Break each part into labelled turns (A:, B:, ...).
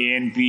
A: ANP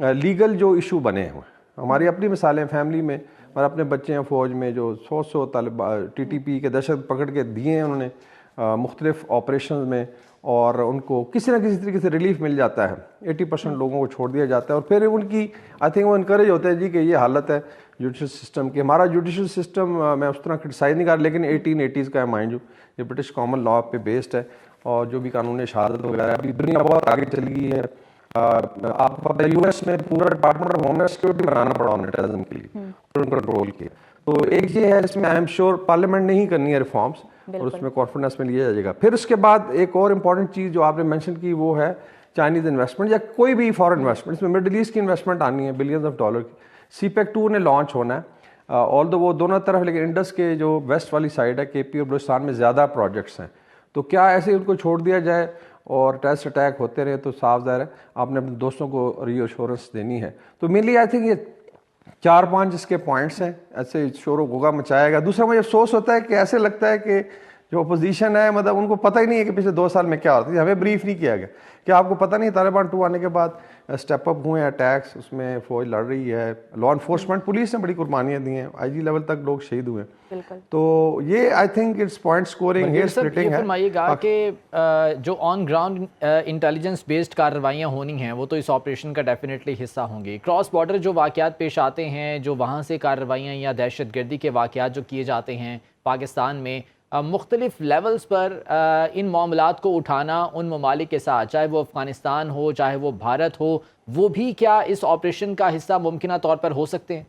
B: legal جو issue بنے ہوئے ہیں. ہماری اپنی مثالیں فیملی میں، اور اپنے بچے ہیں فوج میں جو 100 طالبہ TTP کے دہشت پکڑ کے دیے ہیں انہوں نے مختلف آپریشنز میں، اور ان کو کسی نہ کسی طریقے سے ریلیف مل جاتا ہے. 80% لوگوں کو چھوڑ دیا جاتا ہے، اور پھر ان کی آئی تھنک وہ انکریج ہوتے ہیں جی کہ یہ حالت ہے جوڈیشل سسٹم کی. ہمارا جوڈیشل سسٹم میں اس طرح کرٹیسائز نہیں کر رہا، لیکن 1880s کا ہے مائنڈ یو، یہ برٹش کامن لا پہ بیسڈ ہے، اور جو بھی قانون شہادت وغیرہ ابھی دنیا بہت آگے چلی گئی ہے. آپ کو پتہ ہے US میں پورا ڈپارٹمنٹ آف ہوملینڈ سیکورٹی بنانا پڑا انہیں ٹیررزم کے لیے، کنٹرول کے. تو ایک یہ ہے اس میں آئی ایم شیور پارلیمنٹ نے ہی کرنی ہے ریفارمس، اور اس میں کانفیڈنس میں لیا جائے گا. پھر اس کے بعد ایک اور امپورٹنٹ چیز جو آپ نے مینشن کی وہ ہے چائنیز انویسٹمنٹ یا کوئی بھی فارن انویسٹمنٹ. اس میں مڈل ایسٹ کی انویسٹمنٹ آنی ہے بلینز آف ڈالر کی. CPEC 2 نے لانچ ہونا ہے، آل وہ دونوں طرف، لیکن انڈس کے جو ویسٹ والی سائڈ ہے KP اور بلوچستان میں زیادہ پروجیکٹس ہیں. تو کیا ایسے ان کو چھوڑ دیا جائے اور ٹیررسٹ اٹیک ہوتے رہے؟ تو صاف ظاہر ہے آپ نے اپنے دوستوں کو ری ایشورنس دینی ہے. تو مینلی آئی تھنک یہ 4-5 اس کے پوائنٹس ہیں، ایسے شور و غوغا مچایا گا. دوسرا مجھے افسوس ہوتا ہے کہ ایسے لگتا ہے کہ جو اپوزیشن ہے مطلب ان کو پتہ ہی نہیں ہے کہ پچھلے 2 سال میں کیا ہوتا ہے. ہمیں بریف نہیں کیا گیا. کیا آپ کو پتہ نہیں طالبان 2 آنے کے بعد اسٹیپ اپ ہوئے ہیں اٹیکس، اس میں فوج لڑ رہی ہے، لا انفورسمنٹ پولیس نے بڑی قربانیاں دی ہیں، IG لیول تک لوگ شہید ہوئے ہیں. تو یہ I think it's point scoring hair splitting ہے.
C: فرمائیے گا کہ جو آن گراؤنڈ انٹیلیجنس بیسڈ کارروائیاں ہونی ہیں وہ تو اس آپریشن کا ڈیفینیٹلی حصہ ہوں گی. کراس بارڈر جو واقعات پیش آتے ہیں، جو وہاں سے کارروائیاں یا دہشت گردی کے واقعات جو کیے جاتے ہیں پاکستان میں، مختلف لیولز پر ان معاملات کو اٹھانا ان ممالک کے ساتھ، چاہے وہ افغانستان ہو چاہے وہ بھارت ہو، وہ بھی کیا اس آپریشن کا حصہ ممکنہ طور پر ہو سکتے ہیں؟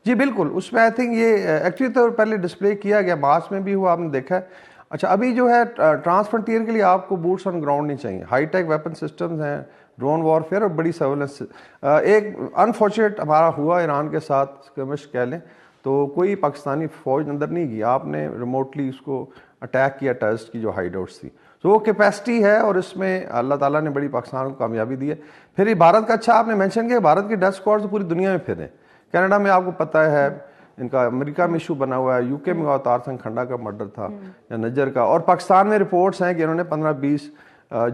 B: جی بالکل. اس میں آئی تھنک یہ ایکچولی تو پہلے ڈسپلے کیا گیا، مارچ میں بھی ہوا، آپ نے دیکھا ہے. اچھا ابھی جو ہے ٹرانس فرنٹیئر کے لیے آپ کو بوٹس آن گراؤنڈ نہیں چاہیے. ہائی ٹیک ویپن سسٹمز ہیں، ڈرون وارفیئر اور بڑی سرویلنس. ایک انفارچونیٹ ہمارا ہوا ایران کے ساتھ اسکرمش کہہ لیں، تو کوئی پاکستانی فوج اندر نہیں گئی، آپ نے ریموٹلی اس کو اٹیک کیا ٹیررسٹ کی جو ہائیڈ آؤٹس تھی. تو وہ کیپیسٹی ہے، اور اس میں اللہ تعالیٰ نے بڑی پاکستان کو کامیابی دی ہے. پھر یہ بھارت کا، اچھا آپ نے مینشن کیا بھارت کی ڈیتھ اسکواڈز پوری دنیا میں پھر ہیں. کینیڈا میں آپ کو پتہ ہے ان کا، امریکہ میں ایشو بنا ہوا ہے، UK میں اوتار سنگھ کھنڈا کا مرڈر تھا یا نجر کا، اور پاکستان میں رپورٹس ہیں کہ انہوں نے 15-20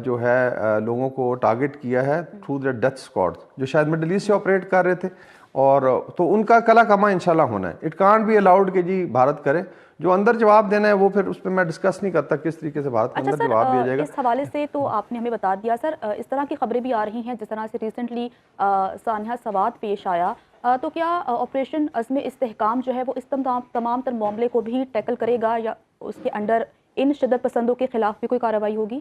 B: جو ہے لوگوں کو ٹارگٹ کیا ہے تھرو دا ڈیتھ اسکواڈ جو شاید مڈل ایسٹ سے آپریٹ کر رہے تھے. اور تو ان کا کلا کما انشاءاللہ ہونا ہے. اٹ کانٹ بی الاؤڈ کہ جی بھارت کرے. جو اندر جواب دینا ہے وہ پھر اس پہ میں ڈسکس نہیں کرتا کس طریقے سے بھارت کے اندر جواب دیا جائے گا.
D: اس حوالے سے تو آپ نے ہمیں بتا دیا سر. اس طرح کی خبریں بھی آ رہی ہیں جس طرح سے ریسنٹلی سانحہ سواد پیش آیا، تو کیا آپریشن عزم استحکام جو ہے وہ اس تمام تر معاملے کو بھی ٹیکل کرے گا، یا اس کے انڈر ان شدت پسندوں کے خلاف بھی کوئی کارروائی ہوگی؟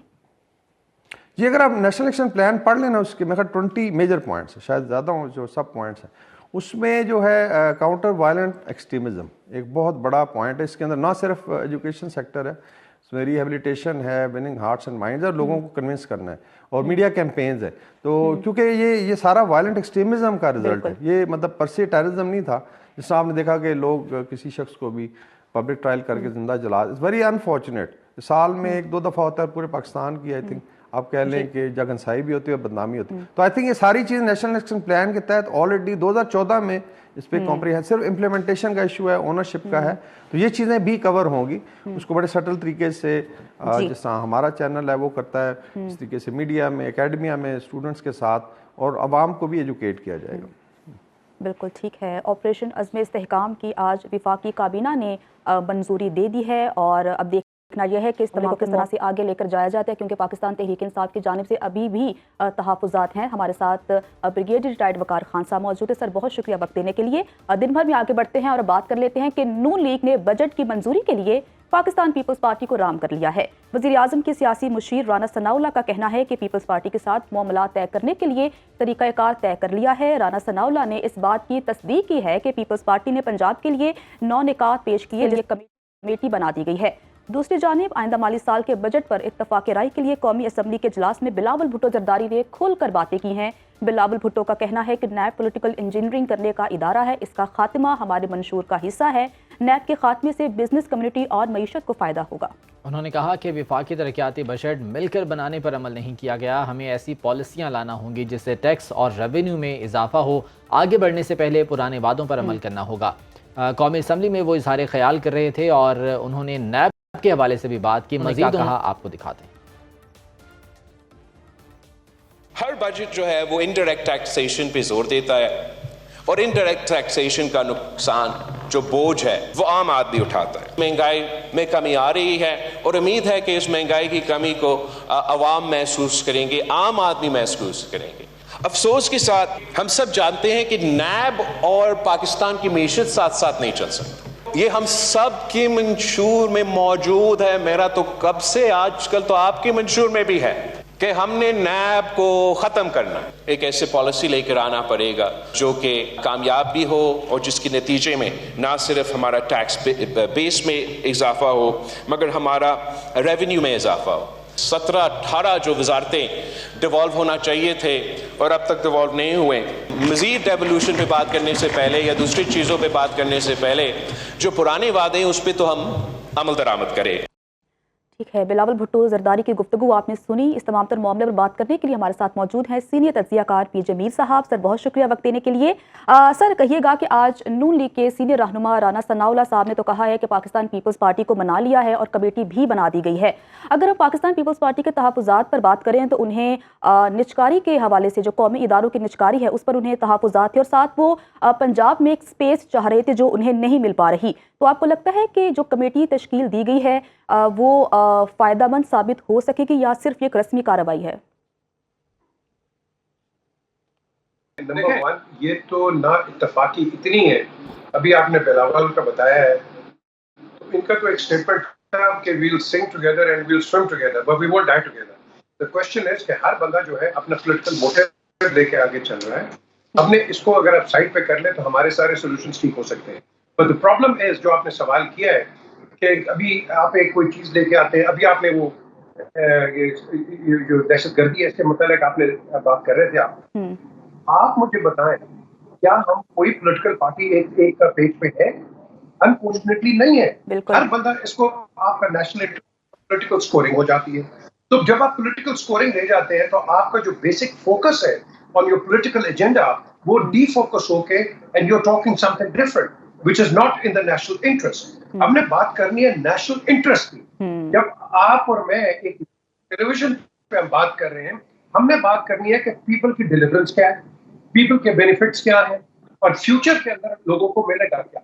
B: جی اگر آپ نیشنل ایکشن پلان پڑھ لینا، اس کے میں 20 میجر پوائنٹس ہیں، شاید زیادہ ہوں جو سب پوائنٹس ہیں. اس میں جو ہے کاؤنٹر وائلنٹ ایکسٹریمزم ایک بہت بڑا پوائنٹ ہے. اس کے اندر نہ صرف ایجوکیشن سیکٹر ہے، اس میں ریہیبلیٹیشن ہے، وننگ ہارٹس اینڈ مائنڈز، اور لوگوں کو کنونس کرنا ہے، اور میڈیا کیمپینز ہے. تو کیونکہ یہ سارا وائلنٹ ایکسٹریمزم کا رزلٹ ہے، یہ مطلب پرسے ٹیررزم نہیں تھا. جس طرح آپ نے دیکھا کہ لوگ کسی شخص کو بھی پبلک ٹرائل کر کے زندہ جلا، اٹس ویری انفارچونیٹ. سال میں 1-2 دفعہ ہوتا ہے پورے پاکستان کی. آئی تھنک آپ کہہ لیں کہ جگنسائی بھی ہوتی ہے اور بدنامی ہوتی ہے. تو آئی تھنک یہ ساری چیز نیشنل ایکشن پلان کے تحت آلریڈی 2014 میں اس پہ کمپریہنسو امپلیمنٹیشن کا ایشو ہے، اونرشپ کا ہے. تو یہ چیزیں بھی کور ہوں گی. اس کو بڑے سٹل طریقے سے جس طرح ہمارا چینل ہے وہ کرتا ہے، اس طریقے سے میڈیا میں، اکیڈمیا میں، اسٹوڈنٹس کے ساتھ، اور عوام کو بھی ایجوکیٹ کیا جائے گا.
D: بالکل ٹھیک ہے. آپریشن عزم استحکام کی آج وفاقی کابینہ نے منظوری دے دی ہے، اور اب دیکھنا یہ ہے کہ اس طرح کو کس طرح سے آگے لے کر جایا جاتا ہے، کیونکہ پاکستان تحریک انصاف کی جانب سے ابھی بھی تحفظات ہیں. ہمارے ساتھ بریگیڈیئر ریٹائرڈ وقار خان صاحب موجود ہے. سر بہت شکریہ وقت دینے کے لیے. دن بھر میں آگے بڑھتے ہیں اور بات کر لیتے ہیں کہ نون لیگ نے بجٹ کی منظوری کے لیے پاکستان پیپلز پارٹی کو رام کر لیا ہے. وزیر اعظم کے سیاسی مشیر رانا ثناء اللہ کا کہنا ہے کہ پیپلز پارٹی کے ساتھ معاملات طے کرنے کے لیے طریقہ کار طے کر لیا ہے. رانا ثناء اللہ نے اس بات کی تصدیق کی ہے کہ پیپلز پارٹی نے پنجاب کے لیے 9 نکات پیش کیے، جس کمیٹی بنا دی گئی ہے. دوسری جانب آئندہ مالی سال کے بجٹ پر اتفاق رائے کے لیے قومی اسمبلی کے اجلاس میں بلاول بھٹو زرداری نے کھول کر باتیں کی ہیں. بلاول بھٹو کا کہنا ہے کہ نیب پولیٹیکل انجینئرنگ کرنے کا ادارہ ہے، اس کا خاتمہ ہمارے منشور کا حصہ ہے. نیب کے خاتمے سے بزنس کمیونٹی اور معیشت کو فائدہ ہوگا.
C: انہوں نے کہا کہ وفاقی ترقیاتی بجٹ مل کر بنانے پر عمل نہیں کیا گیا. ہمیں ایسی پالیسیاں لانا ہوں گی جس سے ٹیکس اور ریونیو میں اضافہ ہو. آگے بڑھنے سے پہلے پرانے وعدوں پر عمل کرنا ہوگا. قومی اسمبلی میں وہ اظہار خیال کر رہے تھے، اور انہوں نے نیب کے حوالے سے بھی بات کی. مزید کہا آپ کو دکھاتے ہیں.
E: ہر بجٹ جو ہے وہ انڈائریکٹ ٹیکسیشن پہ زور دیتا ہے اور انڈائریکٹ ٹیکسیشن کا نقصان جو بوجھ ہے وہ عام آدمی اٹھاتا ہے. مہنگائی میں کمی آ رہی ہے اور امید ہے کہ اس مہنگائی کی کمی کو عوام محسوس کریں گے, عام آدمی محسوس کریں گے. افسوس کے ساتھ ہم سب جانتے ہیں کہ نیب اور پاکستان کی معیشت ساتھ ساتھ نہیں چل سکتی. یہ ہم سب کی منشور میں موجود ہے, میرا تو کب سے, آج کل تو آپ کی منشور میں بھی ہے کہ ہم نے نیب کو ختم کرنا ہے. ایک ایسے پالیسی لے کر آنا پڑے گا جو کہ کامیاب بھی ہو اور جس کے نتیجے میں نہ صرف ہمارا ٹیکس بیس میں اضافہ ہو مگر ہمارا ریونیو میں اضافہ ہو. 17-18 جو وزارتیں ڈیوالو ہونا چاہیے تھے اور اب تک ڈیوالو نہیں ہوئے. مزید ڈیولوشن پہ بات کرنے سے پہلے یا دوسری چیزوں پہ بات کرنے سے پہلے جو پرانے وعدے ہیں اس پہ تو ہم عمل درآمد کریں.
D: ٹھیک ہے, بلاول بھٹو زرداری کی گفتگو آپ نے سنی. اس تمام تر معاملے پر بات کرنے کے لیے ہمارے ساتھ موجود ہیں سینئر تجزیہ کار پی جے میر صاحب. سر بہت شکریہ وقت دینے کے لیے. سر کہیے گا کہ آج نون لیگ کے سینئر رہنما رانا ثناء اللہ صاحب نے تو کہا ہے کہ پاکستان پیپلز پارٹی کو منا لیا ہے اور کمیٹی بھی بنا دی گئی ہے. اگر ہم پاکستان پیپلز پارٹی کے تحفظات پر بات کریں تو انہیں نچکاری کے حوالے سے جو قومی اداروں کی نچکاری ہے اس پر انہیں تحفظات تھے اور ساتھ وہ پنجاب میں ایک سپیس چاہ رہے تھے جو انہیں نہیں مل پا رہی. تو آپ کو لگتا ہے کہ جو کمیٹی تشکیل دی گئی ہے وہ فائدہ مند ثابت ہو سکے گی یا صرف ایک رسمی کارروائی ہے؟
F: نمبر 1 یہ تو نا اتفاقی اتنی ہے, ابھی آپ نے بلاول کا بتایا ہے, تو ان کا تو ایک اسٹیٹمنٹ تھا کہ we'll sing together and we'll swim together but we won't die together. The question is کہ ہر بندہ جو ہے اپنا پولیٹیکل موٹیو لے کے آگے چل رہا ہے. ہم نے اس کو اگر آپ سائڈ پہ کر لیں تو ہمارے سارے سولوشنز ٹھیک ہو سکتے ہیں. But the problem is جو آپ نے سوال کیا ہے کہ ابھی آپ ایک کوئی چیز لے کے آتے ہیں, ابھی آپ نے وہ جو دہشت گردی ہے اس کے متعلق آپ نے بات کر رہے تھے, آپ مجھے بتائیں کیا ہم کوئی پولیٹیکل پارٹی ایک کا پیج پہ ہے؟ انفارچونیٹلی نہیں ہے. ہر بندہ اس کو آپ کا نیشنل پولیٹیکل سکورنگ ہو جاتی ہے. تو جب آپ پولیٹیکل سکورنگ لے جاتے ہیں تو آپ کا جو بیسک فوکس ہے آن یور پولیٹیکل ایجنڈا وہ ڈی فوکس ہو کے and you are talking something different which is not in the national interest. ہم نے بات کرنی ہے نیشنل انٹرسٹ کی. جب آپ اور میں ایک ٹیلی ویژن پہ ہم بات کر رہے ہیں, ہم نے بات کرنی ہے کہ پیپل کی ڈیلیورنس کیا ہے, پیپل کے بینیفٹس کیا ہیں اور فیوچر کے اندر لوگوں کو ملے گا کیا.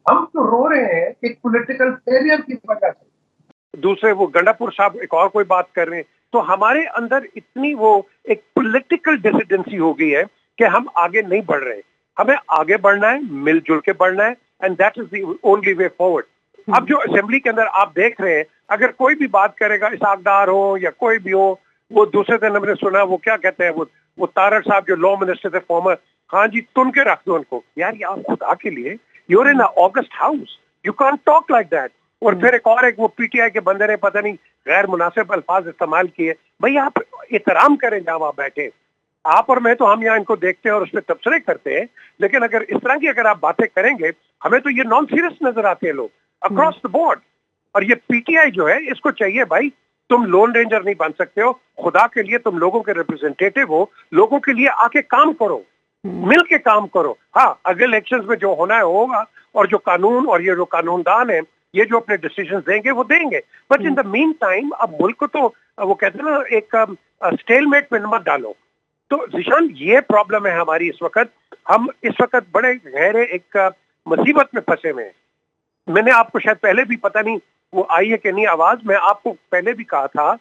F: ہم تو رو رہے ہیں ایک پولیٹیکل فیلئر کی وجہ سے. دوسرے وہ گنڈا پور صاحب ایک اور کوئی بات کر رہے ہیں, تو ہمارے اندر اتنی وہ ایک پولیٹیکل ڈیسیڈنسی ہو گئی ہے کہ ہم آگے نہیں بڑھ رہے. ہمیں آگے بڑھنا ہے, مل جل کے بڑھنا ہے, and that is the only way forward. اب جو اسمبلی کے اندر آپ دیکھ رہے ہیں, اگر کوئی بھی بات کرے گا, اسحاق ہو یا کوئی بھی ہو, وہ دوسرے دن ہم نے سنا وہ کیا کہتے ہیں, وہ تارڑ صاحب جو لا منسٹر تھے فارمر, ہاں جی تن کے رکھ دو ان کو. یار یہ آپ خدا کے لیے you are in august house, you can't talk like that. اور پھر ایک اور وہ پی ٹی آئی کے بندے نے پتہ نہیں غیر مناسب الفاظ استعمال کیے. بھائی آپ احترام کریں جہاں وہاں بیٹھے. آپ اور میں تو ہم یہاں ان کو دیکھتے ہیں اور اس پہ تبصرے کرتے ہیں, لیکن اگر اس طرح کی اگر آپ باتیں کریں گے, ہمیں تو یہ نان سیریس نظر آتے ہیں لوگ اکراس دا بورڈ. اور یہ پی ٹی آئی جو ہے اس کو چاہیے بھائی تم لون رینجر نہیں بن سکتے ہو, خدا کے لیے تم لوگوں کے ریپرزینٹیٹو ہو, لوگوں کے لیے آ کے کام کرو, مل کے کام کرو. ہاں اگلے الیکشنز میں جو ہونا ہے ہوگا, اور جو قانون اور یہ جو قانون دان ہیں یہ جو اپنے ڈیسیژنز دیں گے وہ دیں گے. But in the main time اب ملک کو تو وہ کہتے ہیں نا ایک اسٹیل میٹ میں مت ڈالو. تو ذیشان یہ پرابلم ہے ہماری اس وقت. ہم اس وقت بڑے گہرے ایک مصیبت میں پھنسے ہوئے ہیں. میں نے آپ کو شاید پہلے بھی پتہ نہیں وہ آئی ہے کہ نہیں آواز, میں آپ کو پہلے بھی کہا تھا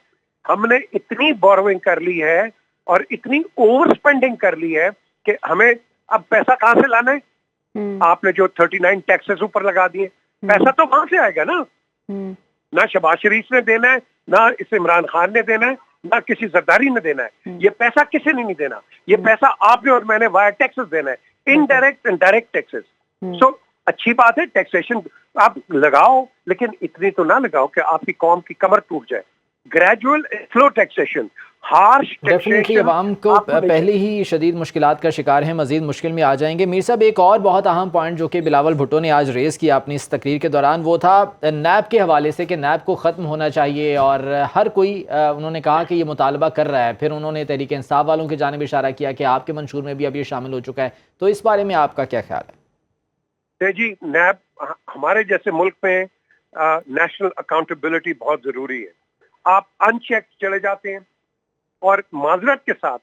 F: ہم نے اتنی بوروئنگ کر لی ہے اور اتنی اوور سپینڈنگ کر لی ہے کہ ہمیں اب پیسہ کہاں سے لانا ہے. آپ نے جو 39 ٹیکسز اوپر لگا دیے, پیسہ تو وہاں سے آئے گا نا. نہ شہباز شریف نے دینا ہے, نہ اس عمران خان نے دینا ہے, نہ کسی زرداری نے دینا ہے. یہ پیسہ کسی نے نہیں دینا, یہ پیسہ آپ نے اور میں نے وائر ٹیکسز دینا ہے, انڈائریکٹ اینڈ ڈائریکٹ ٹیکسز. سو اچھی بات ہے ٹیکسیشن آپ لگاؤ, لیکن اتنی تو نہ لگاؤ کہ آپ کی قوم کی کمر ٹوٹ جائے. گریجول سلو ٹیکسیشن, ہارش
C: ڈیفینیٹلی عوام کو پہلے ہی شدید مشکلات کا شکار ہیں, مزید مشکل میں آ جائیں گے. میر صاحب ایک اور بہت اہم پوائنٹ جو کہ بلاول بھٹو نے آج ریز کیا اپنی اس تقریر کے دوران, وہ تھا نیب کے حوالے سے کہ نیب کو ختم ہونا چاہیے, اور ہر کوئی انہوں نے کہا کہ یہ مطالبہ کر رہا ہے. پھر انہوں نے تحریک انصاف والوں کی جانب اشارہ کیا کہ آپ کے منشور میں بھی اب یہ شامل ہو چکا ہے. تو اس بارے میں آپ کا کیا خیال ہے؟
F: جی نیب ہمارے جیسے ملک میں نیشنل اکاؤنٹیبلٹی بہت ضروری ہے. آپ ان چیک چلے جاتے ہیں, اور معذرت کے ساتھ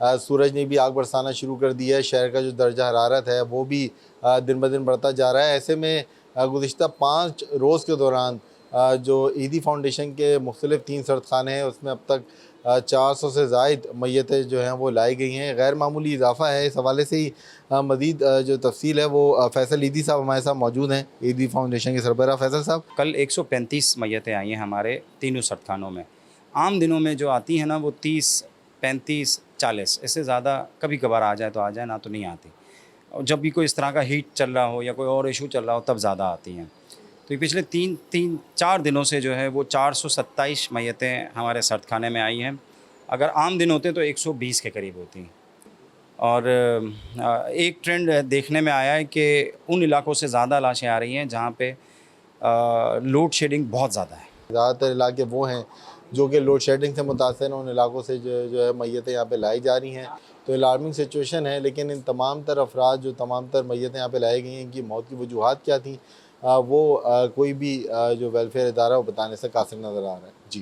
G: سورج نے بھی آگ برسانا شروع کر دیا ہے. شہر کا جو درجہ حرارت ہے وہ بھی دن بدن بڑھتا جا رہا ہے. ایسے میں گزشتہ 5 روز کے دوران جو ایدی فاؤنڈیشن کے مختلف 3 سرد خانے ہیں اس میں اب تک 400 سے زائد میتیں جو ہیں وہ لائی گئی ہیں. غیر معمولی اضافہ ہے. اس حوالے سے ہی مزید جو تفصیل ہے وہ فیصل ایدی صاحب ہمارے ساتھ موجود ہیں, ایدی فاؤنڈیشن کے سربراہ. فیصل صاحب,
H: کل 135 میتیں آئی ہیں ہمارے تینوں سرد خانوں میں. عام دنوں میں جو آتی ہیں نا وہ 30 35 40, اس سے زیادہ کبھی کبھار آ جائے تو آ جائے, نہ تو نہیں آتی. اور جب بھی کوئی اس طرح کا ہیٹ چل رہا ہو یا کوئی اور ایشو چل رہا ہو تب زیادہ آتی ہیں. تو یہ پچھلے 4 دنوں سے جو ہے وہ 427 میتیں ہمارے سرد خانے میں آئی ہیں. اگر عام دن ہوتے تو 120 کے قریب ہوتی ہیں. اور ایک ٹرینڈ دیکھنے میں آیا ہے کہ ان علاقوں سے زیادہ لاشیں آ رہی ہیں جہاں پہ لوڈ شیڈنگ بہت زیادہ ہے.
G: زیادہ تر علاقے وہ ہیں جو کہ لوڈ شیڈنگ سے متاثر ہیں. ان علاقوں سے جو ہے میتیں یہاں پہ لائی جا رہی ہیں. تو الارمنگ سچویشن ہے, لیکن ان تمام تر افراد جو تمام تر میتیں یہاں پہ لائی گئی ہیں ان کی موت کی وجوہات کیا تھیں وہ کوئی بھی جو ویلفیئر ادارہ وہ بتانے سے قاصر نظر آ رہا ہے. جی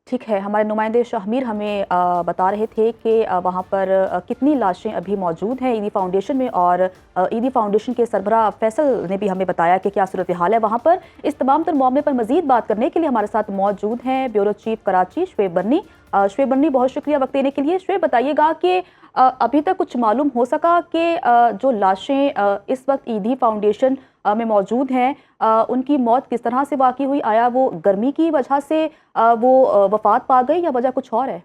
D: ٹھیک ہے, ہمارے نمائندے شاہمیر ہمیں بتا رہے تھے کہ وہاں پر کتنی لاشیں ابھی موجود ہیں ایدی فاؤنڈیشن میں, اور ایدی فاؤنڈیشن کے سربراہ فیصل نے بھی ہمیں بتایا کہ کیا صورتحال ہے وہاں پر. اس تمام تر معاملے پر مزید بات کرنے کے لیے ہمارے ساتھ موجود ہیں بیورو چیف کراچی شعیب برنی. شعیب برنی, بہت شکریہ وقت دینے کے لیے. شعیب, بتائیے گا کہ ابھی تک کچھ معلوم ہو سکا کہ جو لاشیں اس وقت ایدی فاؤنڈیشن میں موجود ہیں ان کی موت کس طرح سے واقع ہوئی؟ آیا وہ گرمی کی وجہ سے وہ وفات پا گئی یا وجہ کچھ اور ہے؟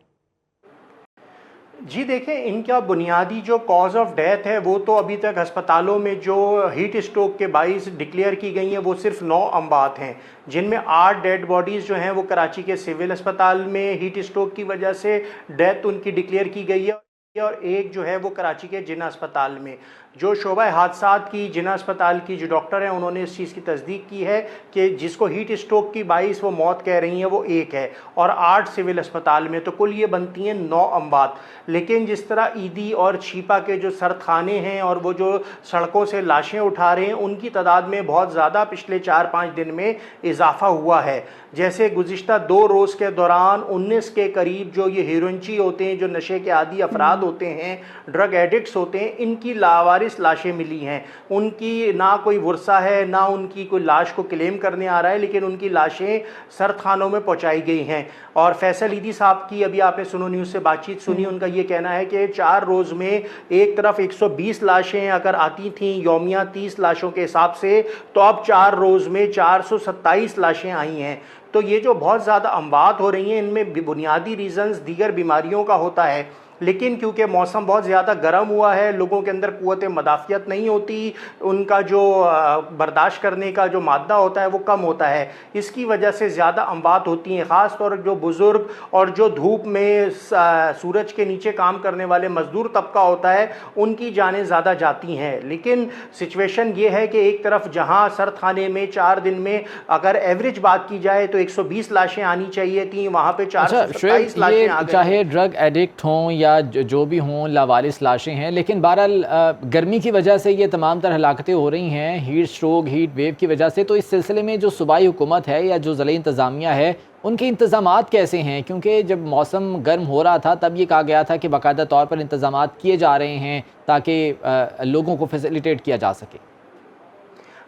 I: جی دیکھیں, ان کا بنیادی جو کاز آف ڈیتھ ہے وہ تو ابھی تک ہسپتالوں میں جو ہیٹ اسٹروک کے باعث ڈکلیئر کی گئی ہیں وہ صرف 9 اموات ہیں, جن میں 8 ڈیڈ باڈیز جو ہیں وہ کراچی کے سول ہسپتال میں ہیٹ اسٹروک کی وجہ سے ڈیتھ ان کی ڈکلیئر کی گئی ہے, اور ایک جو ہے وہ کراچی کے جناح اسپتال میں. جو شعبہ حادثات کی جناح اسپتال کی جو ڈاکٹر ہیں انہوں نے اس چیز کی تصدیق کی ہے کہ جس کو ہیٹ اسٹروک کی باعث وہ موت کہہ رہی ہیں وہ ایک ہے, اور 8 سول اسپتال میں, تو کل یہ بنتی ہیں 9 اموات. لیکن جس طرح ایدی اور چھیپا کے جو سرد خانے ہیں اور وہ جو سڑکوں سے لاشیں اٹھا رہے ہیں ان کی تعداد میں بہت زیادہ پچھلے 4-5 دن میں اضافہ ہوا ہے. جیسے گزشتہ 2 روز کے دوران 19 کے قریب جو یہ ہیروئنچی ہوتے ہیں, جو نشے کے عادی افراد ہوتے ہیں, ڈرگ ایڈکٹس ہوتے ہیں, ان کی لاوارث لاشیں ملی ہیں. ان کی نہ کوئی ورثہ ہے نہ ان کی کوئی لاش کو کلیم کرنے آ رہا ہے, لیکن ان کی لاشیں سرد خانوں میں پہنچائی گئی ہیں. اور فیصل ایدی صاحب کی ابھی آپ نے سنو نیوز سے بات چیت سنی, ان کا یہ کہنا ہے کہ 4 روز میں ایک طرف 120 لاشیں اگر آتی تھیں یومیہ 30 لاشوں کے حساب سے, تو اب 4 روز میں 427 لاشیں آئی ہیں. تو یہ جو بہت زیادہ اموات ہو رہی ہیں ان میں بنیادی ریزنز دیگر بیماریوں کا ہوتا ہے, لیکن کیونکہ موسم بہت زیادہ گرم ہوا ہے, لوگوں کے اندر قوت مدافعت نہیں ہوتی, ان کا جو برداشت کرنے کا جو مادہ ہوتا ہے وہ کم ہوتا ہے, اس کی وجہ سے زیادہ اموات ہوتی ہیں. خاص طور جو بزرگ اور جو دھوپ میں سورج کے نیچے کام کرنے والے مزدور طبقہ ہوتا ہے ان کی جانیں زیادہ جاتی ہیں. لیکن سچویشن یہ ہے کہ ایک طرف جہاں سرد خانے میں 4 دن میں اگر ایوریج بات کی جائے تو 120 لاشیں آنی چاہیے تھیں, وہاں پہ 427 لاشیں آ گئی.
C: چاہے ڈرگ ایڈکٹ ہوں یا جو بھی ہوں لاوارث لاشیں ہیں, لیکن بہرحال گرمی کی وجہ سے یہ تمام تر ہلاکتیں ہو رہی ہیں, ہیٹ سٹروک ہیٹ ویو کی وجہ سے. تو اس سلسلے میں جو صوبائی حکومت ہے یا جو ضلعی انتظامیہ ہے ان کے انتظامات کیسے ہیں؟ کیونکہ جب موسم گرم ہو رہا تھا تب یہ کہا گیا تھا کہ باقاعدہ طور پر انتظامات کیے جا رہے ہیں تاکہ لوگوں کو فیسیلیٹیٹ کیا جا سکے.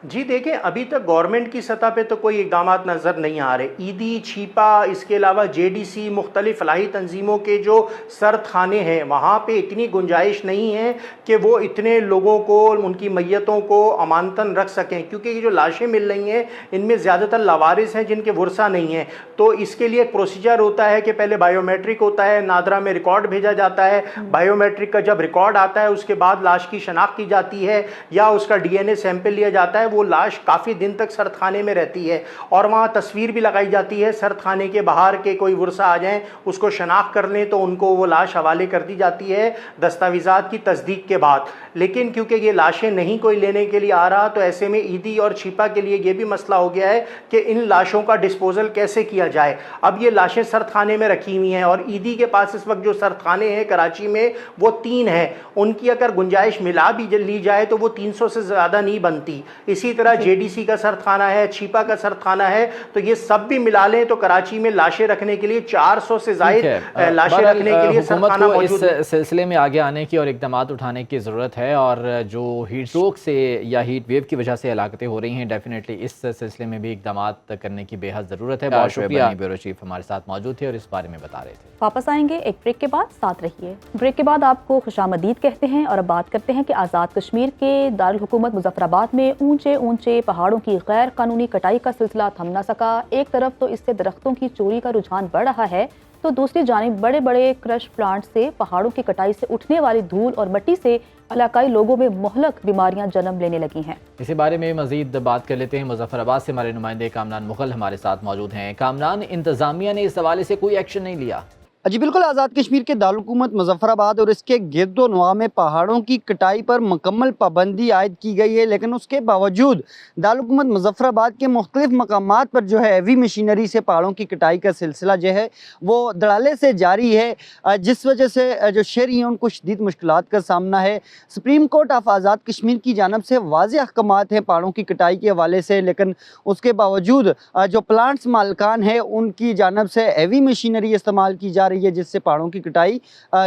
I: جی دیکھیں, ابھی تک گورنمنٹ کی سطح پہ تو کوئی اقدامات نظر نہیں آ رہے. ایدی, چھیپا, اس کے علاوہ JDC, مختلف فلاحی تنظیموں کے جو سرد خانے ہیں وہاں پہ اتنی گنجائش نہیں ہے کہ وہ اتنے لوگوں کو, ان کی میتوں کو امانتاً رکھ سکیں, کیونکہ یہ جو لاشیں مل رہی ہیں ان میں زیادہ تر لاوارث ہیں جن کے ورثہ نہیں ہیں. تو اس کے لیے ایک پروسیجر ہوتا ہے کہ پہلے بائیو میٹرک ہوتا ہے, نادرا میں ریکارڈ بھیجا جاتا ہے, بائیو میٹرک کا جب ریکارڈ آتا ہے اس کے بعد لاش کی شناخت کی جاتی ہے یا اس کا DNA سیمپل لیا جاتا ہے. وہ لاش کافی دن تک سرد خانے میں رہتی ہے اور وہاں تصویر بھی لگائی جاتی ہے, سرد خانے کے باہر کے کوئی ورثہ آ جائیں اس کو شناخت کر لیں تو ان کو وہ لاش حوالے کر دی جاتی ہے دستاویزات کی تصدیق کے بعد. لیکن کیونکہ یہ لاشیں نہیں کوئی لینے کے لیے آ رہا, تو ایسے میں ایدی اور چھیپا کے لیے یہ بھی مسئلہ ہو گیا ہے کہ ان لاشوں کا ڈسپوزل کیسے کیا جائے. اب یہ لاشیں سرد خانے میں رکھی ہوئی ہیں اور ایدی کے پاس اس وقت جو سرد خانے ہیں کراچی میں وہ 3 ہیں, ان کی اگر گنجائش ملا بھی لی جائے تو وہ 300 سے زیادہ نہیں بنتی. اسی طرح JDC کا سردخانہ ہے, چھیپا کا سردخانہ ہے, تو یہ سب بھی ملا لیں تو کراچی میں لاشیں رکھنے کے لیے 400 سے زائد لاشیں رکھنے کے لیے سردخانہ موجود ہے.
C: اس سلسلے میں آگے آنے کی اور اقدامات اٹھانے کی ضرورت ہے, اور جو ہیٹ اسٹروک سے یا ہیٹ ویو کی وجہ سے ہلاکتیں ہو رہی ہیں, ڈیفینیٹلی اس سلسلے میں بھی اقدامات کرنے کی بے حد ضرورت ہے. بہت شکریہ, بیورو چیف ہمارے ساتھ موجود تھے اور اس بارے میں بتا رہے تھے.
D: واپس آئیں گے ایک بریک کے بعد, ساتھ رہیے. بریک کے بعد آپ کو خوش آمدید کہتے ہیں اور اب بات کرتے ہیں کہ آزاد کشمیر کے دارالحکومت مظفر آباد میں اونچے پہاڑوں کی غیر قانونی کٹائی کا سلسلہ تھم نہ سکا. ایک طرف تو اس سے درختوں کی چوری کا رجحان بڑھ رہا ہے, تو دوسری جانب بڑے بڑے کرش پلانٹ سے پہاڑوں کی کٹائی سے اٹھنے والی دھول اور مٹی سے علاقائی لوگوں میں مہلک بیماریاں جنم لینے لگی ہیں.
C: اسی بارے میں مزید بات کر لیتے ہیں. مظفر آباد سے ہمارے نمائندے کامران مغل ہمارے ساتھ موجود ہیں. کامران, انتظامیہ نے اس حوالے سے کوئی ایکشن نہیں لیا؟
J: جی بالکل, آزاد کشمیر کے دارالحکومت مظفر آباد اور اس کے گرد و نواح میں پہاڑوں کی کٹائی پر مکمل پابندی عائد کی گئی ہے, لیکن اس کے باوجود دارالحکومت مظفر آباد کے مختلف مقامات پر جو ہے ہیوی مشینری سے پہاڑوں کی کٹائی کا سلسلہ جو ہے وہ دھڑالے سے جاری ہے, جس وجہ سے جو شہری ہیں ان کو شدید مشکلات کا سامنا ہے. Supreme court of Azad Kashmir کی جانب سے واضح احکامات ہیں پہاڑوں کی کٹائی کے حوالے سے, لیکن اس کے باوجود جو پلانٹس مالکان ہیں ان کی جانب سے ہیوی مشینری استعمال کی جا رہی ہے جس سے پہاڑوں کی کٹائی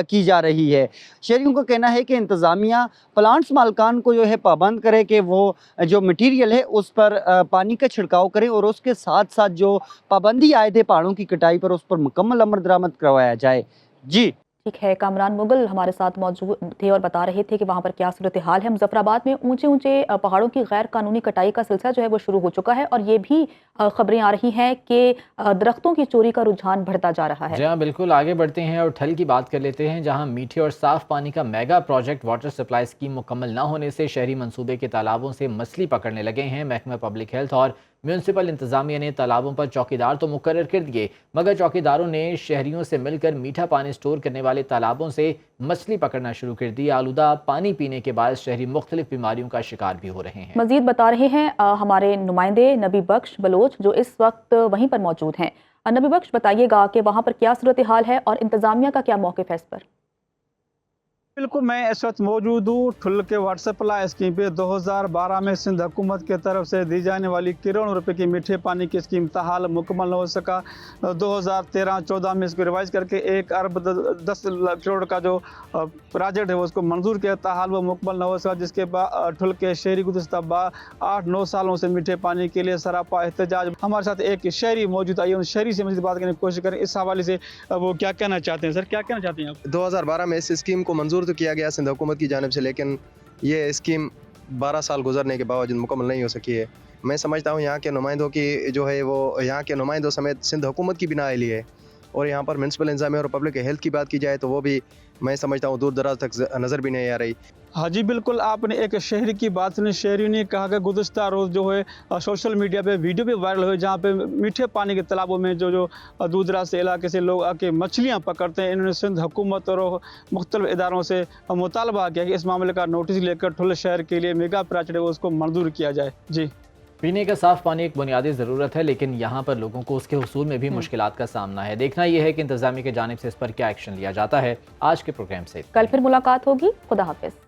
J: کی جا رہی ہے. شہریوں کا کہنا ہے کہ انتظامیہ پلانٹس مالکان کو جو ہے پابند کرے کہ وہ جو مٹیریل ہے اس پر پانی کا چھڑکاؤ کریں, اور اس کے ساتھ ساتھ جو پابندی عائد ہے پہاڑوں کی کٹائی پر اس پر مکمل عمل درآمد کروایا جائے. جی
D: ٹھیک ہے, کامران مغل ہمارے ساتھ موجود تھے اور بتا رہے تھے کہ وہاں پر کیا صورتحال ہے. مظفر آباد میں اونچے پہاڑوں کی غیر قانونی کٹائی کا سلسلہ جو ہے وہ شروع ہو چکا ہے, اور یہ بھی خبریں آ رہی ہیں کہ درختوں کی چوری کا رجحان بڑھتا جا رہا ہے.
C: جی ہاں بالکل, آگے بڑھتے ہیں اور ٹھل کی بات کر لیتے ہیں, جہاں میٹھے اور صاف پانی کا mega project water supply scheme مکمل نہ ہونے سے شہری منصوبے کے تالابوں سے مچھلی پکڑنے لگے ہیں. محکمہ پبلک ہیلتھ اور میونسپل انتظامیہ نے تالابوں پر چوکیدار تو مقرر کر دیے, مگر چوکیداروں نے شہریوں سے مل کر میٹھا پانی سٹور کرنے والے تالابوں سے مچھلی پکڑنا شروع کر دی. آلودہ پانی پینے کے باعث شہری مختلف بیماریوں کا شکار بھی ہو رہے ہیں.
D: مزید بتا رہے ہیں ہمارے نمائندے نبی بخش بلوچ جو اس وقت وہیں پر موجود ہیں. نبی بخش, بتائیے گا کہ وہاں پر کیا صورتحال ہے اور انتظامیہ کا کیا موقف ہے اس پر؟
K: بالکل, میں اس وقت موجود ہوں ٹھل کے واٹر سپلائی اسکیم پہ. 2012 میں سندھ حکومت کی طرف سے دی جانے والی کروڑوں روپے کی میٹھے پانی کی اسکیم تاحال مکمل نہ ہو سکا. 2013-14 میں اس کو ریوائز کر کے 1 ارب 10 کروڑ کا جو پروجیکٹ ہے وہ اس کو منظور کیا, تاحال وہ مکمل نہ ہو سکا, جس کے بعد ٹھل کے شہری گزشتہ 8-9 سالوں سے میٹھے پانی کے لیے سراپا احتجاج. ہمارے ساتھ ایک شہری موجود آئی, ان شہری سے مزید بات کرنے کی کوشش کریں. اس حوالے سے وہ کیا کہنا چاہتے ہیں؟ سر کیا کہنا چاہتے ہیں آپ؟
L: 2012 میں اس اسکیم کو منظور تو کیا گیا سندھ حکومت کی جانب سے, لیکن یہ اسکیم 12 سال گزرنے کے باوجود مکمل نہیں ہو سکی ہے. میں سمجھتا ہوں یہاں کے نمائندوں کی جو ہے وہ یہاں کے نمائندوں سمیت سندھ حکومت کی بھی نااہلی ہے, اور یہاں پر میونسپل انتظامیہ اور پبلک ہیلتھ کی بات کی جائے تو وہ بھی میں سمجھتا ہوں دور دراز تک نظر بھی نہیں آ رہی.
K: ہاں جی بالکل, آپ نے ایک شہری کی بات سنی. شہریوں نے کہا کہ گزشتہ روز جو ہے سوشل میڈیا پہ ویڈیو بھی وائرل ہوئے جہاں پہ میٹھے پانی کے تالابوں میں جو دور دراز سے علاقے سے لوگ آ کے مچھلیاں پکڑتے ہیں. انہوں نے سندھ حکومت اور مختلف اداروں سے مطالبہ کیا کہ اس معاملے کا نوٹس لے کر ٹھل شہر کے لیے میگا پروجیکٹ ہے اس کو منظور کیا جائے. جی,
C: پینے کا صاف پانی ایک بنیادی ضرورت ہے, لیکن یہاں پر لوگوں کو اس کے حصول میں بھی مشکلات کا سامنا ہے. دیکھنا یہ ہے کہ انتظامیہ کی جانب سے اس پر کیا ایکشن لیا جاتا ہے. آج کے پروگرام سے
D: کل پھر ملاقات ہوگی. خدا حافظ.